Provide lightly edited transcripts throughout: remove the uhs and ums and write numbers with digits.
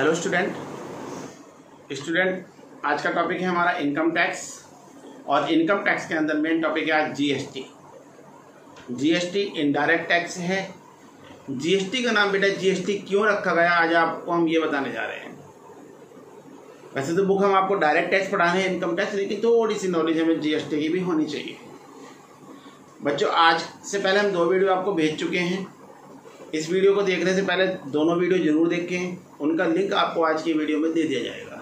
Hello student आज का topic है हमारा इनकम टैक्स। और इनकम टैक्स के अंदर मेन टॉपिक है आज जीएसटी। जीएसटी इनडायरेक्ट टैक्स है। जीएसटी का नाम बेटा जीएसटी क्यों रखा गया आज आपको हम ये बताने जा रहे हैं। वैसे तो बुक हम आपको डायरेक्ट टैक्स पढ़ाने हैं इनकम टैक्स, लेकिन थोड़ी सी नॉलेज हमें जीएसटी की भी होनी चाहिए। बच्चों आज से पहले हम 2 वीडियो आपको भेज चुके हैं। इस वीडियो को देखने से पहले दोनों वीडियो जरूर देखें, उनका लिंक आपको आज की वीडियो में दे दिया जाएगा।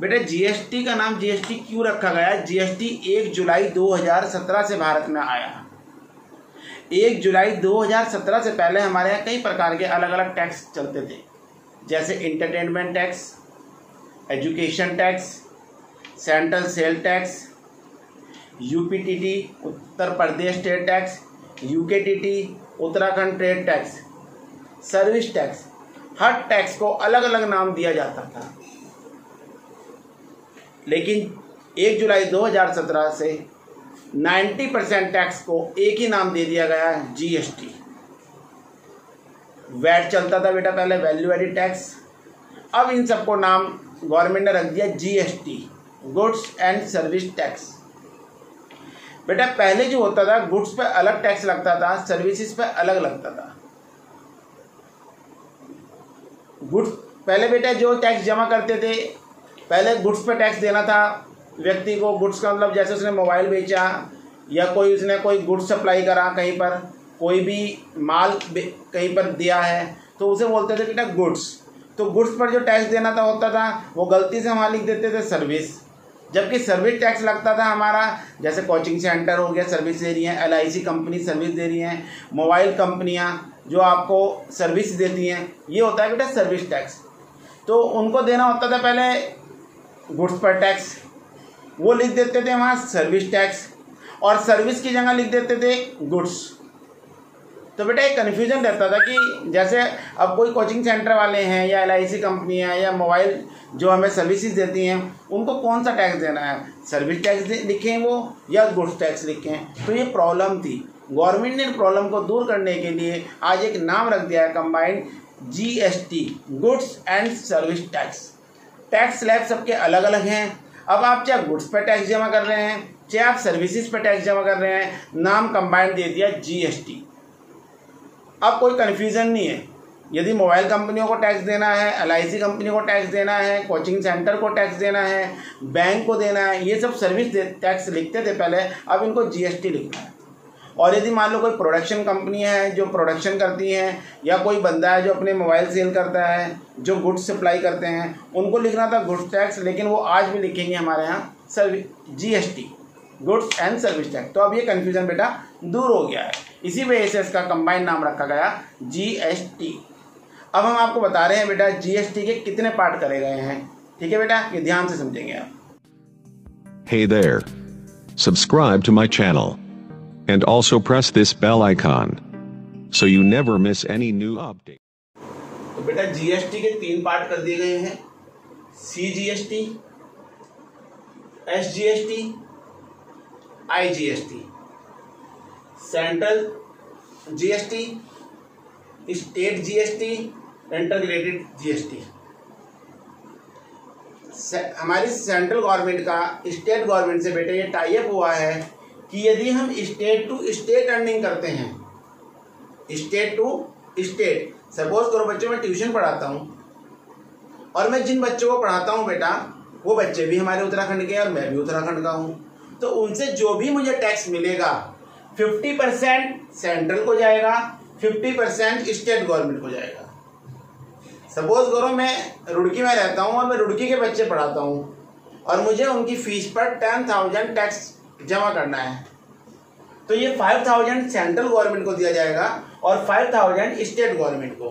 बेटा जीएसटी का नाम जीएसटी क्यों रखा गया? जीएसटी 1 जुलाई 2017 से भारत में आया। 1 जुलाई 2017 से पहले हमारे यहाँ कई प्रकार के अलग अलग टैक्स चलते थे, जैसे entertainment tax, education tax, central sale tax, UPTT Uttar Pradesh state tax, UKTT Uttarakhand trade tax, service tax. हर टैक्स को अलग अलग नाम दिया जाता था, लेकिन 1 जुलाई 2017 से 90% टैक्स को एक ही नाम दे दिया गया है, जीएसटी। वैट चलता था बेटा पहले, वैल्यू एडिड टैक्स। अब इन सबको नाम गवर्नमेंट ने रख दिया GST, goods and service tax. बेटा पहले जो होता था गुड्स पे अलग टैक्स लगता था, सर्विसेज पे अलग लगता था। गुड्स पहले बेटा जो टैक्स जमा करते थे, पहले गुड्स पे टैक्स देना था व्यक्ति को। गुड्स का मतलब जैसे उसने मोबाइल बेचा या उसने कोई गुड्स सप्लाई करा, कहीं पर कोई भी माल कहीं पर दिया है तो उसे बोलते थे बेटा गुड्स। तो गुड्स पर जो टैक्स देना था होता था वो गलती से हमारा लिख देते थे सर्विस, जबकि सर्विस टैक्स लगता था हमारा। जैसे कोचिंग सेंटर हो गया सर्विस दे रही हैं, एलआईसी कंपनी सर्विस दे रही हैं, मोबाइल कंपनियां जो आपको सर्विस देती हैं, ये होता है बेटा सर्विस टैक्स। तो उनको देना होता था पहले गुड्स पर टैक्स, वो लिख देते थे वहाँ सर्विस टैक्स, और सर्विस की जगह लिख देते थे गुड्स। तो बेटा एक कन्फ्यूजन रहता था कि जैसे अब कोई कोचिंग सेंटर वाले हैं या एलआईसी कंपनी है या मोबाइल जो हमें सर्विसेज देती हैं, उनको कौन सा टैक्स देना है, सर्विस टैक्स लिखें वो या गुड्स टैक्स लिखें। तो ये प्रॉब्लम थी। गवर्नमेंट ने प्रॉब्लम को दूर करने के लिए आज एक नाम रख दिया है combined GST, goods and service tax. Tax slab सबके अलग अलग हैं। अब आप चाहे गुड्स पर टैक्स जमा कर रहे हैं, चाहे आप सर्विसेज पर टैक्स जमा कर रहे हैं, नाम कंबाइंड दे दिया जीएसटी। अब कोई कन्फ्यूज़न नहीं है। यदि मोबाइल कंपनियों को टैक्स देना है, एलआईसी कंपनी को टैक्स देना है, कोचिंग सेंटर को टैक्स देना है, बैंक को देना है, ये सब सर्विस टैक्स लिखते थे पहले, अब इनको जीएसटी लिखना है। और यदि मान लो कोई प्रोडक्शन कंपनी है जो प्रोडक्शन करती हैं, या कोई बंदा है जो अपने मोबाइल सेल करता है, जो गुड्स सप्लाई करते हैं, उनको लिखना था गुड्स टैक्स, लेकिन वो आज भी लिखेंगे हमारे यहाँ GST, goods and service tax. तो अब ये कन्फ्यूज़न बेटा दूर हो गया है, इसी वजह से इसका कंबाइंड नाम रखा गया जीएसटी। अब हम आपको बता रहे हैं बेटा जीएसटी के कितने पार्ट करे गए हैं। ठीक है बेटा, ये ध्यान से समझेंगे आप। Hey there. Subscribe to my channel. And also press this bell icon so you never miss any new update. तो बेटा जीएसटी के 3 पार्ट कर दिए गए हैं, CGST, SGST, IGST. Central GST, state GST, integrated GST. हमारी सेंट्रल गवर्नमेंट का state government से बेटा ये टाई अप हुआ है कि यदि हम स्टेट टू स्टेट अर्निंग करते हैं, स्टेट टू स्टेट, सपोज करो बच्चों मैं ट्यूशन पढ़ाता हूँ और मैं जिन बच्चों को पढ़ाता हूँ बेटा वो बच्चे भी हमारे उत्तराखंड के और मैं भी उत्तराखंड का हूँ, तो उनसे जो भी मुझे टैक्स मिलेगा 50% सेंट्रल को जाएगा, 50% स्टेट गवर्नमेंट को जाएगा। सपोज करो मैं रुड़की में रहता हूँ और मैं रुड़की के बच्चे पढ़ाता हूँ और मुझे उनकी फीस पर 10,000 टैक्स जमा करना है, तो ये 5,000 सेंट्रल गवर्नमेंट को दिया जाएगा और 5,000 स्टेट गवर्नमेंट को।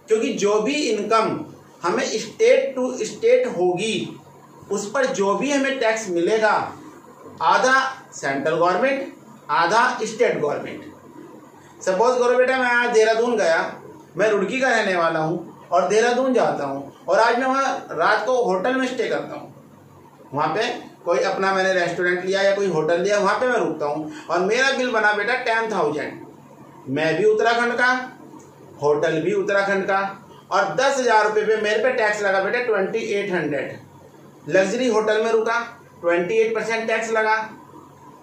क्योंकि जो भी इनकम हमें स्टेट टू स्टेट होगी उस पर जो भी हमें टैक्स मिलेगा, आधा सेंट्रल गवर्नमेंट, आधा स्टेट गवर्नमेंट। सपोज करो बेटा मैं आज देहरादून गया, मैं रुड़की का रहने वाला हूँ और देहरादून जाता हूँ और आज मैं वहाँ रात को होटल में स्टे करता हूँ। वहाँ पे कोई अपना मैंने रेस्टोरेंट लिया या कोई होटल लिया, वहाँ पे मैं रुकता हूँ और मेरा बिल बना बेटा 10,000। मैं भी उत्तराखंड का, होटल भी उत्तराखंड का और 10,000 रुपये पे मेरे पे टैक्स लगा बेटा 2800। लग्जरी होटल में रुका, 28% टैक्स लगा,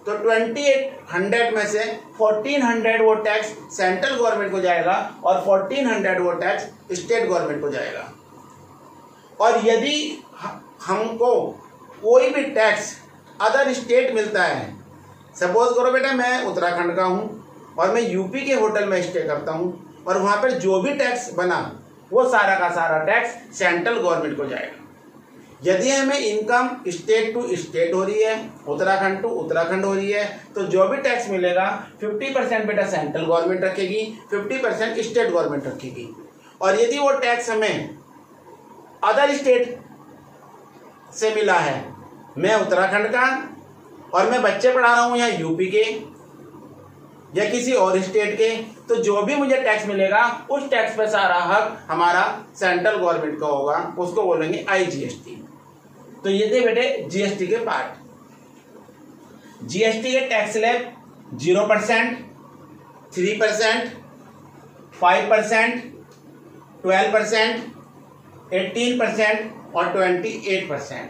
तो 2800 में से 1400 वो टैक्स सेंट्रल गवर्नमेंट को जाएगा और 1400 वो टैक्स स्टेट गवर्नमेंट को जाएगा। और यदि हमको कोई भी टैक्स अदर स्टेट मिलता है, सपोज करो बेटा मैं उत्तराखंड का हूँ और मैं यूपी के होटल में स्टे करता हूँ और वहाँ पर जो भी टैक्स बना वो सारा का सारा टैक्स सेंट्रल गवर्नमेंट को जाएगा। यदि हमें इनकम स्टेट टू स्टेट हो रही है, उत्तराखंड टू उत्तराखंड हो रही है, तो जो भी टैक्स मिलेगा 50% बेटा सेंट्रल गवर्नमेंट रखेगी, 50% स्टेट गवर्नमेंट रखेगी। और यदि वो टैक्स हमें अदर स्टेट से मिला है, मैं उत्तराखंड का और मैं बच्चे पढ़ा रहा हूँ यहाँ यूपी के या किसी और स्टेट के, तो जो भी मुझे टैक्स मिलेगा उस टैक्स पे सारा हक हमारा सेंट्रल गवर्नमेंट का होगा, उसको बोलेंगे IGST। तो ये थे बेटे जीएसटी के पार्ट। जीएसटी के टैक्स स्लैब 0%, 3%, 5%, 12%, 18% और 28%।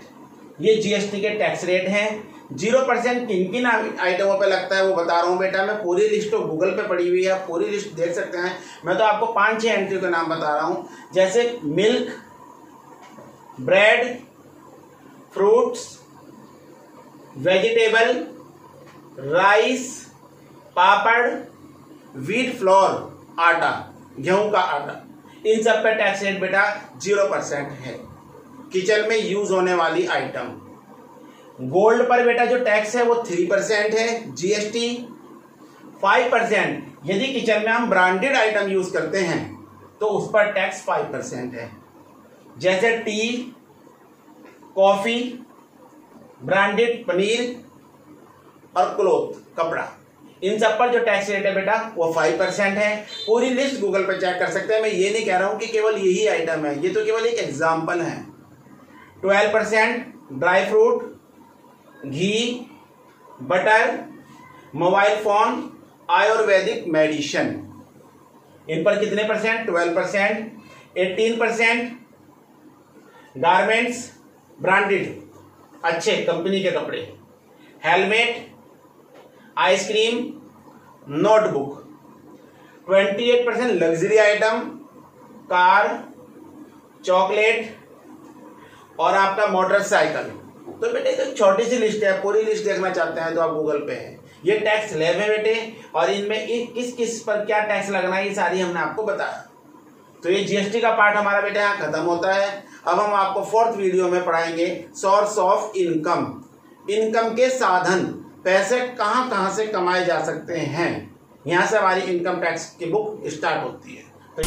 ये जीएसटी के टैक्स रेट हैं। 0% किन किन आइटमों पे लगता है वो बता रहा हूँ बेटा मैं। पूरी लिस्ट तो गूगल पे पड़ी हुई है, पूरी लिस्ट देख सकते हैं। मैं तो आपको 5-6 एंट्री के नाम बता रहा हूँ, जैसे milk, bread, fruits, vegetable, rice, papad, wheat flour, आटा, गेहूं का आटा, इन सब पे टैक्स रेट बेटा 0% है। किचन में यूज होने वाली आइटम। गोल्ड पर बेटा जो टैक्स है वो 3% है जीएसटी। 5% यदि किचन में हम ब्रांडेड आइटम यूज करते हैं तो उस पर टैक्स 5% है, जैसे टी, कॉफी, ब्रांडेड पनीर और क्लोथ, कपड़ा, इन सब पर जो टैक्स रेट है बेटा वो 5% है। पूरी लिस्ट गूगल पर चेक कर सकते हैं। मैं ये नहीं कह रहा हूं कि केवल यही आइटम है, ये तो केवल एक एग्जाम्पल है। 12% ड्राई फ्रूट, घी, butter, mobile phone, ayurvedic medicine, इन पर कितने परसेंट? 12%। 18% गारमेंट्स, ब्रांडेड अच्छे कंपनी के कपड़े, helmet, ice cream, notebook. 28% luxury item, car, chocolate और आपका मोटरसाइकिल। तो बेटे तो छोटी सी लिस्ट है, पूरी लिस्ट देखना चाहते हैं तो आप गूगल पे है। ये टैक्स स्लैब है बेटे, और इनमें किस किस पर क्या टैक्स लगना है ये सारी हमने आपको बताया। तो ये जीएसटी का पार्ट हमारा बेटे यहाँ खत्म होता है। अब हम आपको 4th वीडियो में पढ़ाएंगे सोर्स ऑफ इनकम, इनकम के साधन, पैसे कहाँ कहाँ से कमाए जा सकते हैं। यहाँ से हमारी इनकम टैक्स की बुक स्टार्ट होती है। तो